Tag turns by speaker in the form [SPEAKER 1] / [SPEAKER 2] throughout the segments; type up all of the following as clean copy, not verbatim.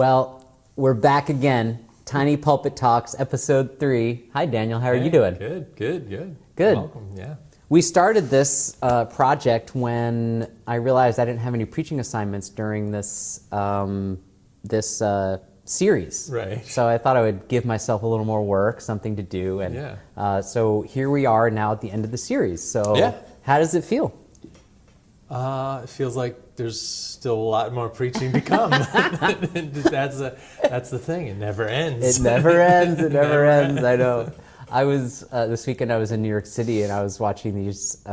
[SPEAKER 1] Well, we're back again. Tiny Pulpit Talks, episode 3. Hi, Daniel. How are you doing?
[SPEAKER 2] Good.
[SPEAKER 1] Welcome.
[SPEAKER 2] Yeah.
[SPEAKER 1] We started this project when I realized I didn't have any preaching assignments during this series.
[SPEAKER 2] Right.
[SPEAKER 1] So I thought I would give myself a little more work, something to do, and so here we are now at the end of the series. So how does it feel?
[SPEAKER 2] It feels like there's still a lot more preaching to come. That's the thing. It never ends.
[SPEAKER 1] It never ends. It never ends. I know. I was this weekend. I was in New York City and I was watching these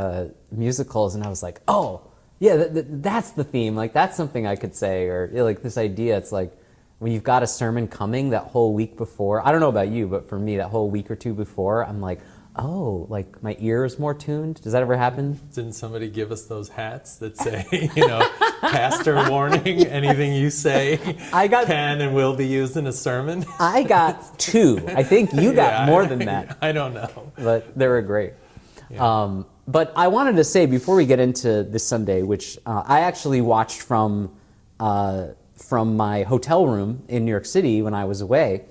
[SPEAKER 1] musicals, and I was like, "Oh, yeah, that's the theme. Like that's something I could say." Or like this idea. It's like when you've got a sermon coming that whole week before. I don't know about you, but for me, that whole week or two before, I'm like, oh, like my ear is more tuned. Does that ever happen?
[SPEAKER 2] Didn't somebody give us those hats that say, pastor warning, anything you say can and will be used in a sermon?
[SPEAKER 1] I got 2. I think you got more than that.
[SPEAKER 2] I don't know.
[SPEAKER 1] But they were great.
[SPEAKER 2] Yeah.
[SPEAKER 1] But I wanted to say before we get into this Sunday, which I actually watched from my hotel room in New York City when I was away,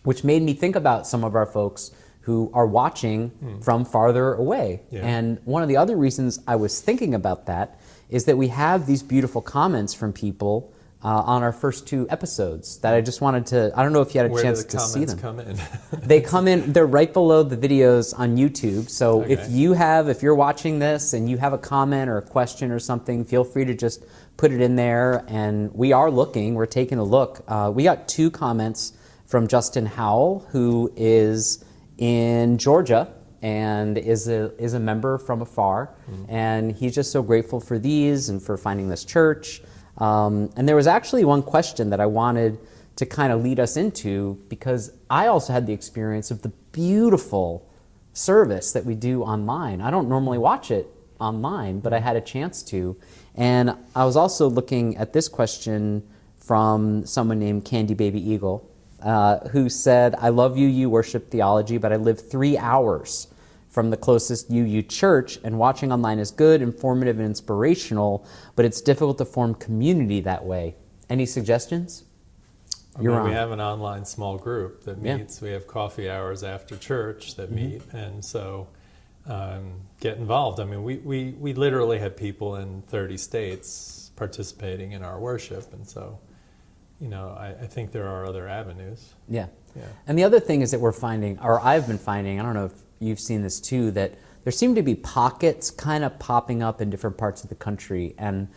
[SPEAKER 1] which made me think about some of our folks who are watching from farther away. Yeah. And one of the other reasons I was thinking about that is that we have these beautiful comments from people on our first 2 episodes that I just wanted to, I don't know if you had a chance to see them.
[SPEAKER 2] Where do the comments come in?
[SPEAKER 1] They come in, they're right below the videos on YouTube. So if you're watching this and you have a comment or a question or something, feel free to just put it in there. And we're taking a look. We got 2 comments from Justin Howell, who is in Georgia and is a member from afar, and he's just so grateful for these and for finding this church. And there was actually one question that I wanted to kind of lead us into, because I also had the experience of the beautiful service that we do online. I don't normally watch it online, but I had a chance to. And I was also looking at this question from someone named Candy Baby Eagle, who said, I love UU worship theology, but I live 3 hours from the closest UU church, and watching online is good, informative, and inspirational, but it's difficult to form community that way. Any suggestions?
[SPEAKER 2] We have an online small group that meets. We have coffee hours after church that meet, and so get involved. I mean, we literally have people in 30 states participating in our worship, and so I think there are other avenues. Yeah.
[SPEAKER 1] And the other thing is that we're finding, or I've been finding, I don't know if you've seen this too, that there seem to be pockets kind of popping up in different parts of the country. And,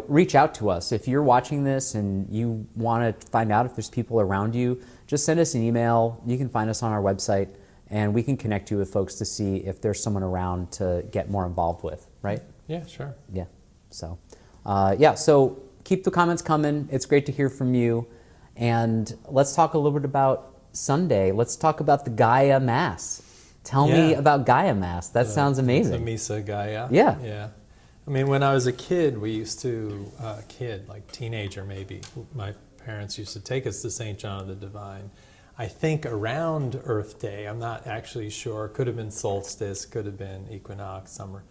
[SPEAKER 1] reach out to us. If you're watching this and you want to find out if there's people around you, just send us an email. You can find us on our website, and we can connect you with folks to see if there's someone around to get more involved with, right?
[SPEAKER 2] Yeah, sure.
[SPEAKER 1] Yeah. So, so keep the comments coming. It's great to hear from you. And let's talk a little bit about Sunday. Let's talk about the Gaia Mass. Tell me about Gaia Mass. That sounds amazing.
[SPEAKER 2] The Missa Gaia.
[SPEAKER 1] Yeah.
[SPEAKER 2] I mean, when I was a kid, we used to, like teenager maybe, my parents used to take us to St. John of the Divine. I think around Earth Day, I'm not actually sure, could have been solstice, could have been equinox, summer,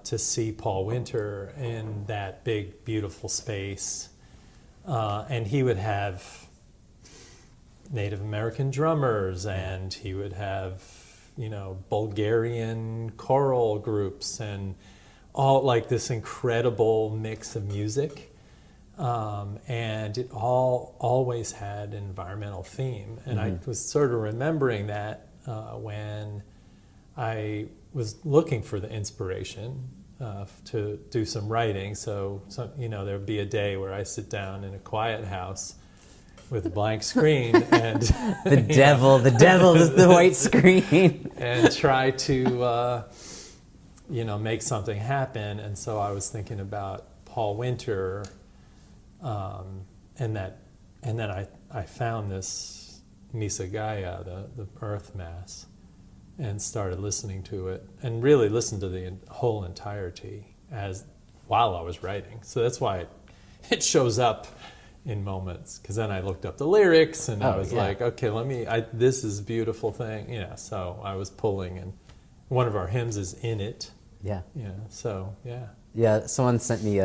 [SPEAKER 2] to see Paul Winter in that big, beautiful space. And he would have Native American drummers, and he would have, Bulgarian choral groups, and all like this incredible mix of music. And it always had an environmental theme. And I was sort of remembering that when I was looking for the inspiration to do some writing. So there would be a day where I sit down in a quiet house with a blank screen and
[SPEAKER 1] the devil is the white screen,
[SPEAKER 2] and try to make something happen. And so I was thinking about Paul Winter, and then I found this Missa Gaia, the Earth Mass, and started listening to it, and really listened to the whole entirety while I was writing. So that's why it shows up in moments, because then I looked up the lyrics, and I was like, okay, this is a beautiful thing. Yeah, so I was pulling, and one of our hymns is in it.
[SPEAKER 1] Yeah.
[SPEAKER 2] Yeah, so, yeah.
[SPEAKER 1] Yeah, someone sent me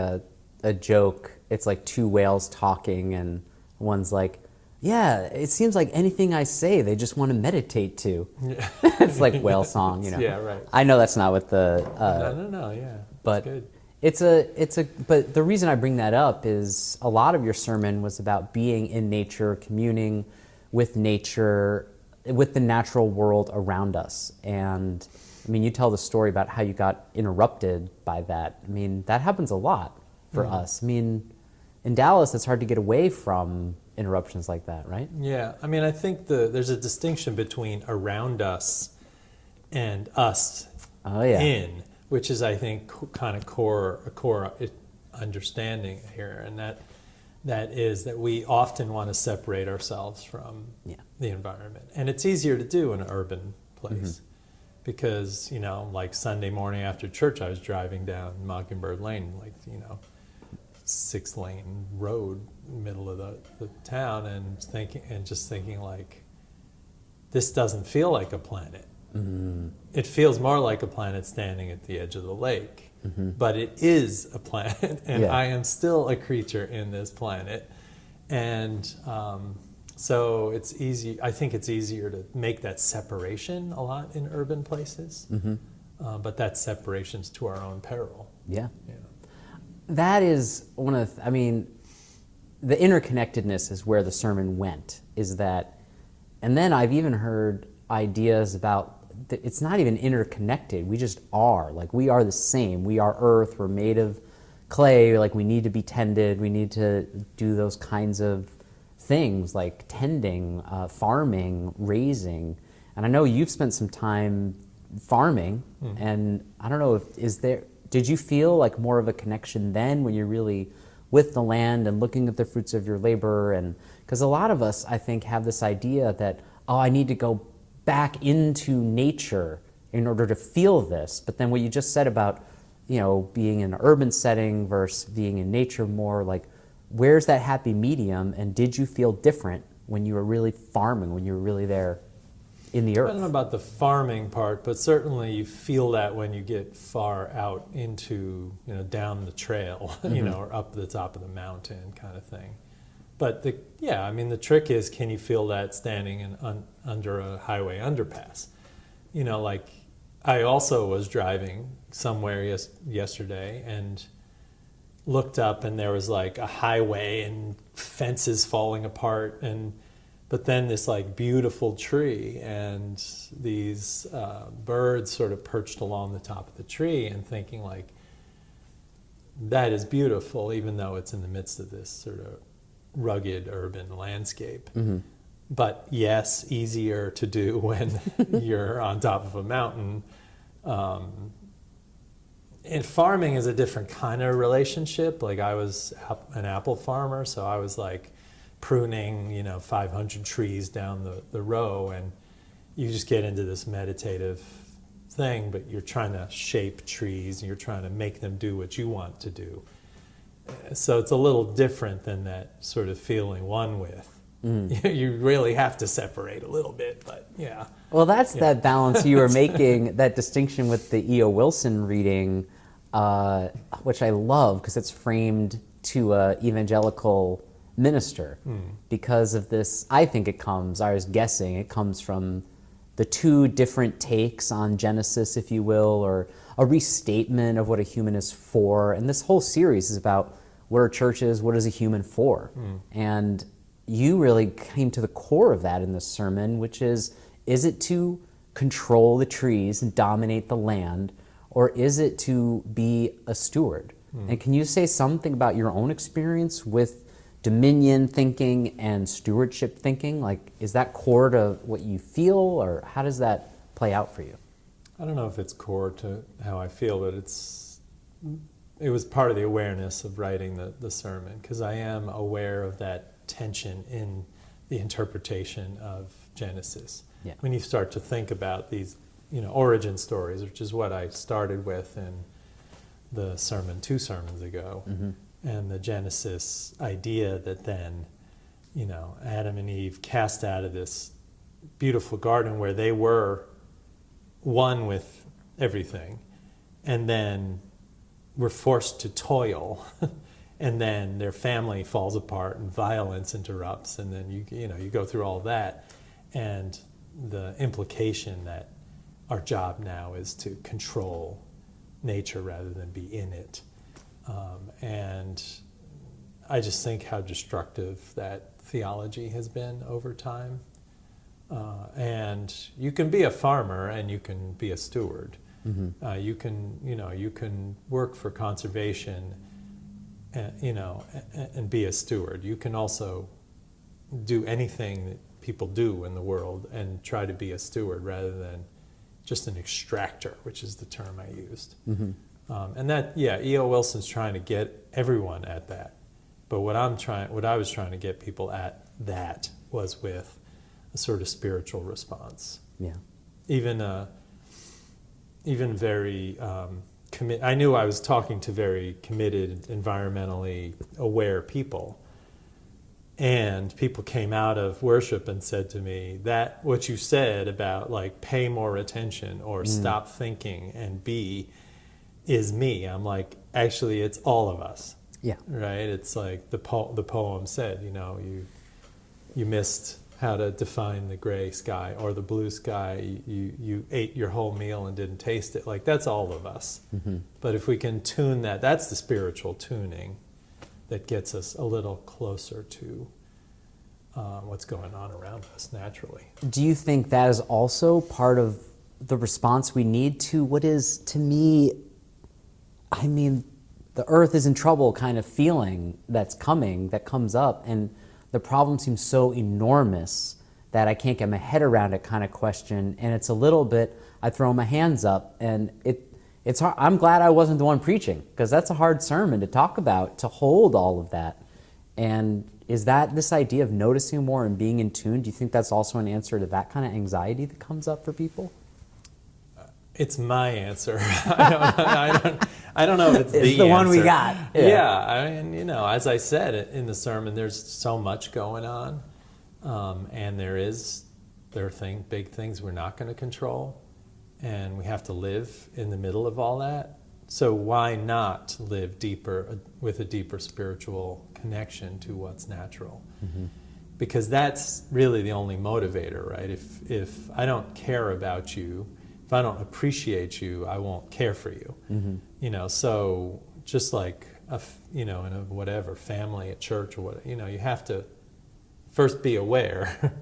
[SPEAKER 1] a joke. It's like two whales talking, and one's like, yeah, it seems like anything I say, they just want to meditate to. Yeah. It's like whale song, you know.
[SPEAKER 2] Yeah, right.
[SPEAKER 1] I know that's not what the...
[SPEAKER 2] No, yeah.
[SPEAKER 1] But
[SPEAKER 2] good.
[SPEAKER 1] But the reason I bring that up is a lot of your sermon was about being in nature, communing with nature, with the natural world around us. And I mean, you tell the story about how you got interrupted by that. I mean, that happens a lot for us. I mean, in Dallas, it's hard to get away from interruptions like that, right?
[SPEAKER 2] Yeah, I mean, I think there's a distinction between around us and us in, which is, I think, kind of a core understanding here, and that is that we often want to separate ourselves from the environment, and it's easier to do in an urban place because, you know, like Sunday morning after church, I was driving down Mockingbird Lane, like, you know, 6-lane road, middle of the town, and just thinking like, this doesn't feel like a planet. It feels more like a planet standing at the edge of the lake, but it is a planet, and I am still a creature in this planet. And so it's easy. I think it's easier to make that separation a lot in urban places, but that separation's to our own peril.
[SPEAKER 1] Yeah. That is one of the, I mean, the interconnectedness is where the sermon went, is that, and then I've even heard ideas about, it's not even interconnected, we just are, like we are the same, we are earth, we're made of clay, like we need to be tended, we need to do those kinds of things like tending, farming, raising, and I know you've spent some time farming, and I don't know did you feel like more of a connection then when you're really with the land and looking at the fruits of your labor? And because a lot of us, I think, have this idea that, oh, I need to go back into nature in order to feel this. But then what you just said about, you know, being in an urban setting versus being in nature more, like, where's that happy medium? And did you feel different when you were really farming, when you were really there in the earth?
[SPEAKER 2] I don't know about the farming part, but certainly you feel that when you get far out into, you know, down the trail, you know, or up the top of the mountain kind of thing. But I mean, the trick is, can you feel that standing under a highway underpass? You know, like I also was driving somewhere yesterday and looked up, and there was like a highway and fences falling apart, but then this like beautiful tree and these birds sort of perched along the top of the tree, and thinking like, that is beautiful, even though it's in the midst of this sort of rugged urban landscape. But yes, easier to do when you're on top of a mountain. And farming is a different kind of relationship. Like I was an apple farmer, so I was like pruning, you know, 500 trees down the row, and you just get into this meditative thing, but you're trying to shape trees and you're trying to make them do what you want to do. So it's a little different than that sort of feeling one with. You really have to separate a little bit, but yeah.
[SPEAKER 1] Well, that's that balance you were making, that distinction with the E.O. Wilson reading, which I love because it's framed to an evangelical minister. Because of this, I think it comes from the two different takes on Genesis, if you will, or a restatement of what a human is for. And this whole series is about what are churches, what is a human for? And you really came to the core of that in this sermon, which is it to control the trees and dominate the land, or is it to be a steward? And can you say something about your own experience with dominion thinking and stewardship thinking? Like, is that core to what you feel, or how does that play out for you?
[SPEAKER 2] I don't know if it's core to how I feel, but it was part of the awareness of writing the sermon, because I am aware of that tension in the interpretation of Genesis. When you start to think about these, you know, origin stories, which is what I started with in the sermon 2 sermons ago, and the Genesis idea that then, you know, Adam and Eve cast out of this beautiful garden where they were one with everything, and then were forced to toil and then their family falls apart and violence interrupts, and then you go through all that, and the implication that our job now is to control nature rather than be in it. And I just think how destructive that theology has been over time. And you can be a farmer and you can be a steward. You can work for conservation, and be a steward. You can also do anything that people do in the world and try to be a steward rather than just an extractor, which is the term I used. And that, E.O. Wilson's trying to get everyone at that. But what I was trying to get people at that was with a sort of spiritual response.
[SPEAKER 1] Yeah.
[SPEAKER 2] Even very I knew I was talking to very committed, environmentally aware people. And people came out of worship and said to me, that what you said about like pay more attention or stop thinking and be is me. I'm like, actually, it's all of us.
[SPEAKER 1] Yeah.
[SPEAKER 2] Right? It's like the poem said, you missed how to define the gray sky or the blue sky. You ate your whole meal and didn't taste it. Like, that's all of us. But if we can tune that, that's the spiritual tuning that gets us a little closer to what's going on around us naturally.
[SPEAKER 1] Do you think that is also part of the response we need to what is, to me, I mean, the earth is in trouble kind of feeling that comes up, and the problem seems so enormous that I can't get my head around it kind of question, and it's a little bit, I throw my hands up, and it's hard. I'm glad I wasn't the one preaching, because that's a hard sermon to talk about, to hold all of that. And is that this idea of noticing more and being in tune, do you think that's also an answer to that kind of anxiety that comes up for people?
[SPEAKER 2] It's my answer. I don't know if it's
[SPEAKER 1] the one
[SPEAKER 2] answer.
[SPEAKER 1] we got.
[SPEAKER 2] Yeah, I mean, as I said in the sermon, there's so much going on, and there are big things we're not going to control, and we have to live in the middle of all that. So why not live deeper with a deeper spiritual connection to what's natural? Because that's really the only motivator, right? If I don't care about you, if I don't appreciate you, I won't care for you. So just like in a whatever family, at church or whatever, you have to first be aware,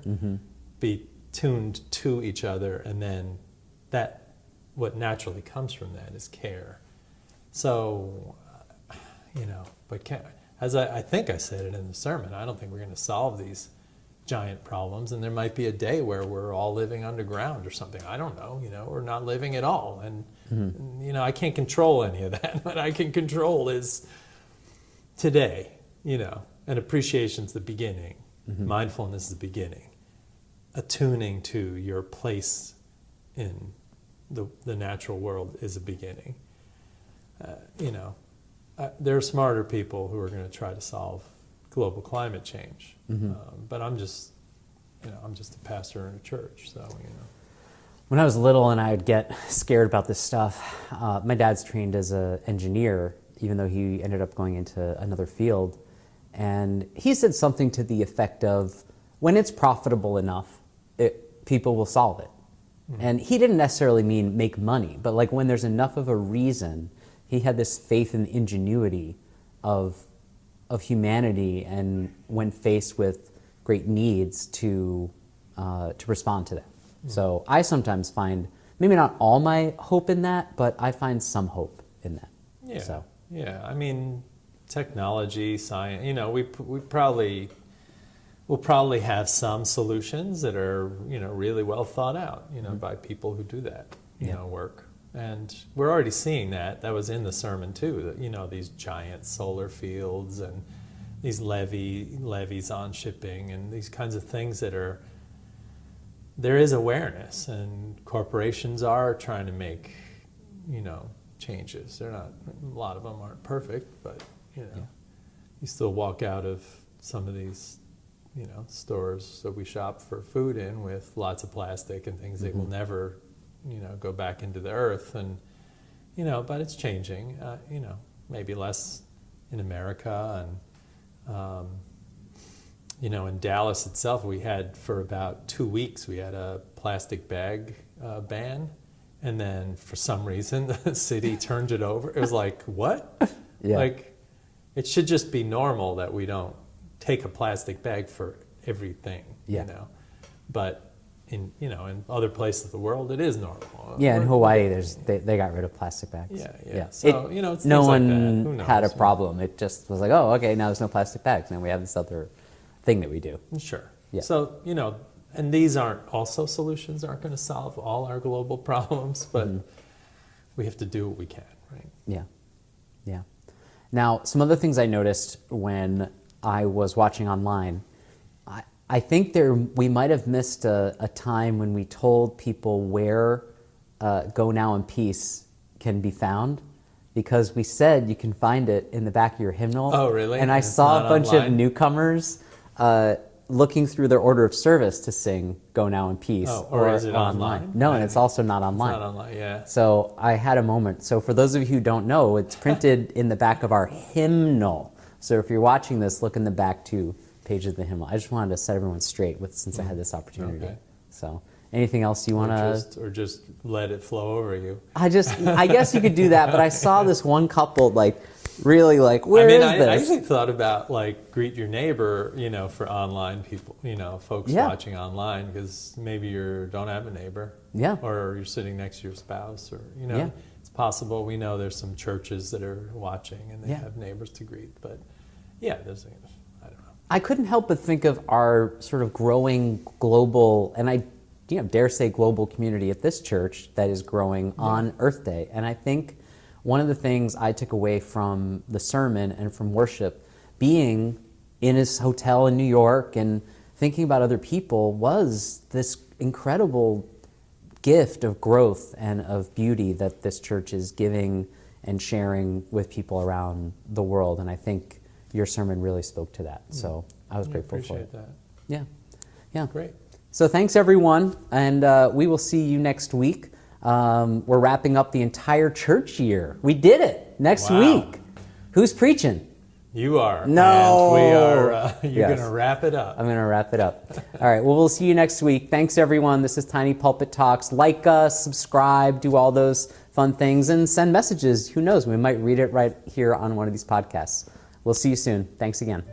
[SPEAKER 2] be tuned to each other, and then what naturally comes from that is care. So, but as I think I said it in the sermon, I don't think we're going to solve these giant problems, and there might be a day where we're all living underground or something. I don't know, or not living at all. And, I can't control any of that. What I can control is today, and appreciation's the beginning. Mindfulness is the beginning. Attuning to your place in the natural world is a beginning. There are smarter people who are going to try to solve global climate change. But I'm just a pastor in a church, so.
[SPEAKER 1] When I was little and I would get scared about this stuff, my dad's trained as an engineer, even though he ended up going into another field. And he said something to the effect of, when it's profitable enough, people will solve it. And he didn't necessarily mean make money, but like when there's enough of a reason, he had this faith in the ingenuity of humanity, and when faced with great needs to respond to them. So I sometimes find, maybe not all my hope in that, but I find some hope in that.
[SPEAKER 2] Yeah.
[SPEAKER 1] So.
[SPEAKER 2] Yeah. I mean, technology, science. We'll probably have some solutions that are really well thought out. By people who do that work. And we're already seeing that. That was in the sermon too. That these giant solar fields and these levies on shipping and these kinds of things that are. There is awareness, and corporations are trying to make, changes. They're not. A lot of them aren't perfect, but you still walk out of some of these, stores that we shop for food in with lots of plastic and things that will never, go back into the earth, and, but it's changing. Maybe less in America. And, in Dallas itself, we had for about 2 weeks, we had a plastic bag ban. And then for some reason, the city turned it over. It was like, what?
[SPEAKER 1] Yeah.
[SPEAKER 2] Like, it should just be normal that we don't take a plastic bag for everything, But in other places of the world, it is normal.
[SPEAKER 1] Yeah, in Hawaii, they got rid of plastic bags.
[SPEAKER 2] Yeah. So, it's
[SPEAKER 1] no
[SPEAKER 2] things
[SPEAKER 1] one
[SPEAKER 2] like that.
[SPEAKER 1] had a problem. It just was like, oh, okay, now there's no plastic bags. Now we have this other thing that we do.
[SPEAKER 2] Sure.
[SPEAKER 1] Yeah.
[SPEAKER 2] So, and these aren't going to solve all our global problems, but we have to do what we can, right?
[SPEAKER 1] Yeah. Now, some other things I noticed when I was watching online, I think we might have missed a time when we told people where Go Now in Peace can be found, because we said you can find it in the back of your hymnal.
[SPEAKER 2] Oh, really?
[SPEAKER 1] And I saw a bunch of newcomers looking through their order of service to sing Go Now in Peace.
[SPEAKER 2] Oh, or is it online?
[SPEAKER 1] No, and it's also not online.
[SPEAKER 2] It's not online, yeah.
[SPEAKER 1] So I had a moment. So for those of you who don't know, it's printed in the back of our hymnal. So if you're watching this, look in the back 2 pages of the hymnal. I just wanted to set everyone straight since I had this opportunity.
[SPEAKER 2] Okay.
[SPEAKER 1] So anything else you want to...
[SPEAKER 2] Or just let it flow over you.
[SPEAKER 1] I guess you could do that, but I saw this one couple really where is this?
[SPEAKER 2] I usually thought about greet your neighbor, for online people, folks watching online, because maybe you don't have a neighbor.
[SPEAKER 1] Yeah.
[SPEAKER 2] Or you're sitting next to your spouse, or, it's possible. We know there's some churches that are watching and they have neighbors to greet, but I don't know.
[SPEAKER 1] I couldn't help but think of our sort of growing global, and I dare say global community at this church that is growing on Earth Day. And I think one of the things I took away from the sermon and from worship, being in his hotel in New York and thinking about other people, was this incredible gift of growth and of beauty that this church is giving and sharing with people around the world. And I think your sermon really spoke to that. So I was grateful for it.
[SPEAKER 2] Appreciate that.
[SPEAKER 1] Yeah.
[SPEAKER 2] Great.
[SPEAKER 1] So thanks, everyone, and we will see you next week. We're wrapping up the entire church year. We did it next week. Who's preaching?
[SPEAKER 2] You are.
[SPEAKER 1] No.
[SPEAKER 2] And we are. You're going to wrap it up.
[SPEAKER 1] I'm going to wrap it up. All right. Well, we'll see you next week. Thanks, everyone. This is Tiny Pulpit Talks. Like us, subscribe, do all those fun things, and send messages. Who knows? We might read it right here on one of these podcasts. We'll see you soon. Thanks again.